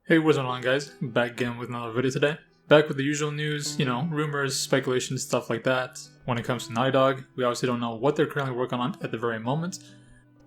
Hey, what's going on, guys? Back again with another video today. Back with the usual news, rumors, speculations, stuff like that. When it comes to Naughty Dog, we obviously don't know what they're currently working on at the very moment.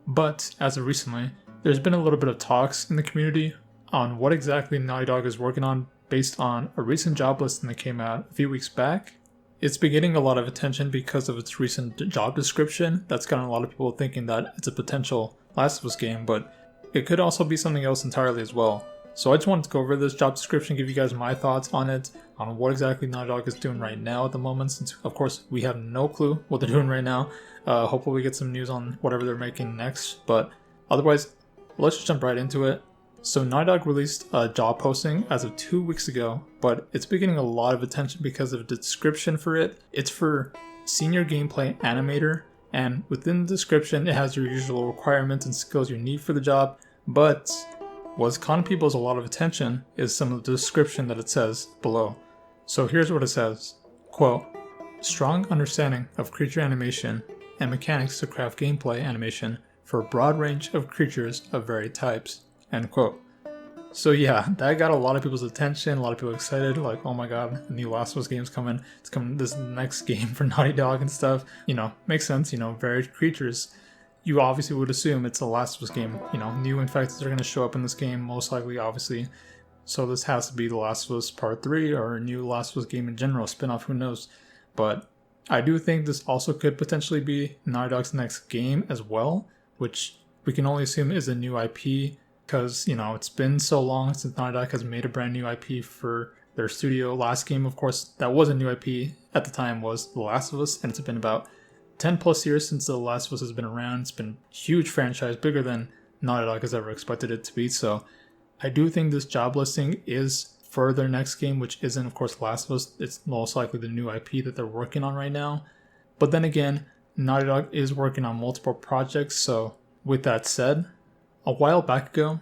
But as of recently, there's been a little bit of talks in the community on what exactly Naughty Dog is working on based on a recent job listing that came out a few weeks back. It's been getting a lot of attention because of its recent job description. That's gotten a lot of people thinking that it's a potential Last of Us game, but it could also be something else entirely as well. So I just wanted to go over this job description, give you guys my thoughts on it, on what exactly Naughty Dog is doing right now at the moment, since of course we have no clue what they're doing right now. Hopefully we get some news on whatever they're making next, but otherwise, let's just jump right into it. So Naughty Dog released a job posting as of 2 weeks ago, but it's been getting a lot of attention because of the description for it. It's for Senior Gameplay Animator, and within the description it has your usual requirements and skills you need for the job, but what's caught people's a lot of attention is some of the description that it says below. So here's what it says. Quote, strong understanding of creature animation and mechanics to craft gameplay animation for a broad range of creatures of varied types. End quote. So yeah, that got a lot of people's attention, a lot of people excited, like, oh my god, a new Last of Us game's coming, it's coming, this next game for Naughty Dog and stuff. Makes sense, varied creatures. You obviously would assume it's a Last of Us game. New infected are going to show up in this game, most likely, obviously. So this has to be The Last of Us Part 3 or a new Last of Us game in general, spin-off, who knows. But I do think this also could potentially be Naughty Dog's next game as well, which we can only assume is a new IP because, it's been so long since Naughty Dog has made a brand new IP for their studio. Last game, of course, that was a new IP at the time was The Last of Us, and it's been about 10 plus years since The Last of Us has been around. It's been a huge franchise, bigger than Naughty Dog has ever expected it to be. So I do think this job listing is for their next game, which isn't, of course, Last of Us. It's most likely the new IP that they're working on right now. But then again, Naughty Dog is working on multiple projects. So with that said, a while back ago,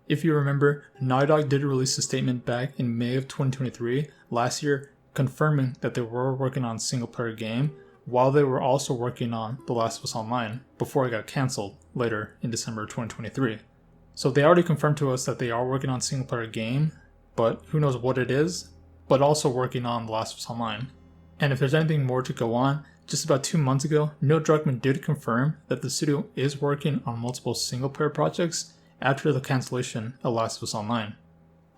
if you remember, Naughty Dog did release a statement back in May of 2023, last year, confirming that they were working on a single-player game, while they were also working on The Last of Us Online before it got cancelled later in December 2023. So they already confirmed to us that they are working on a single player game, but who knows what it is, but also working on The Last of Us Online. And if there's anything more to go on, just about 2 months ago, Neil Druckmann did confirm that the studio is working on multiple single player projects after the cancellation of Last of Us Online.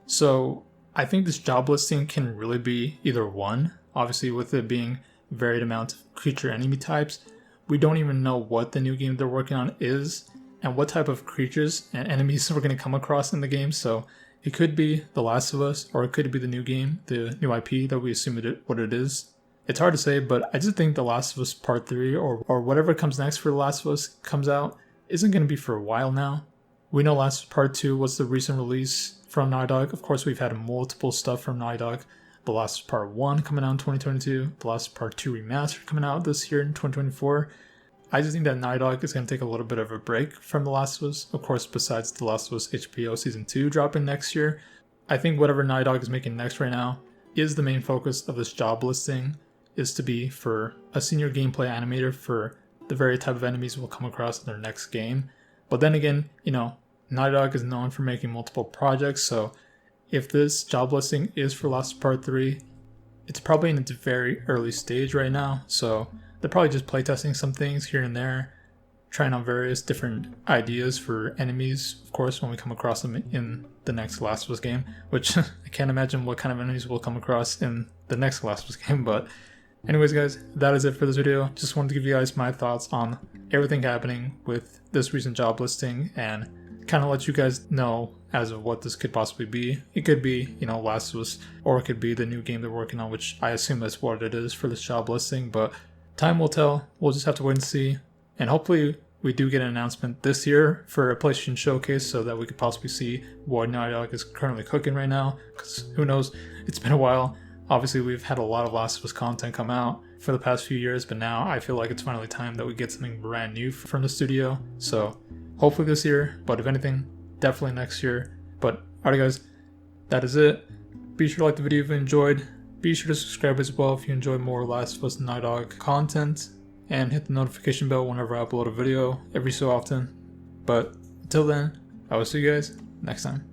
So I think this job listing can really be either one, obviously with it being varied amount of creature enemy types. We don't even know what the new game they're working on is and what type of creatures and enemies we're going to come across in the game. So it could be The Last of Us, or it could be the new game, the new IP that we assume what it is. It's hard to say, but I just think The Last of Us Part 3 or whatever comes next for The Last of Us comes out isn't going to be for a while now. We know Last of Us Part 2 was the recent release from Naughty Dog. Of course, we've had multiple stuff from Naughty Dog. The Last of Us Part 1 coming out in 2022, The Last of Us Part 2 Remastered coming out this year in 2024. I just think that Naughty Dog is going to take a little bit of a break from The Last of Us. Of course, besides The Last of Us HBO Season 2 dropping next year, I think whatever Naughty Dog is making next right now is the main focus of this job listing, is to be for a senior gameplay animator for the very type of enemies we'll come across in their next game. But then again, Naughty Dog is known for making multiple projects, so if this job listing is for Last of Us Part 3, it's probably in its very early stage right now, so they're probably just playtesting some things here and there, trying out various different ideas for enemies, of course, when we come across them in the next Last of Us game, which I can't imagine what kind of enemies we'll come across in the next Last of Us game. But anyways, guys, that is it for this video. Just wanted to give you guys my thoughts on everything happening with this recent job listing and kind of let you guys know as of what this could possibly be. It could be, Last of Us, or it could be the new game they're working on, which I assume that's what it is for this job listing, but time will tell. We'll just have to wait and see. And hopefully we do get an announcement this year for a PlayStation Showcase so that we could possibly see what Naughty Dog is currently cooking right now, because who knows, it's been a while. Obviously we've had a lot of Last of Us content come out for the past few years, but now I feel like it's finally time that we get something brand new from the studio. So hopefully this year, but if anything, definitely next year. But alright guys, that is it. Be sure to like the video if you enjoyed. Be sure to subscribe as well if you enjoy more Last of Us Naughty Dog content. And hit the notification bell whenever I upload a video every so often. But until then, I will see you guys next time.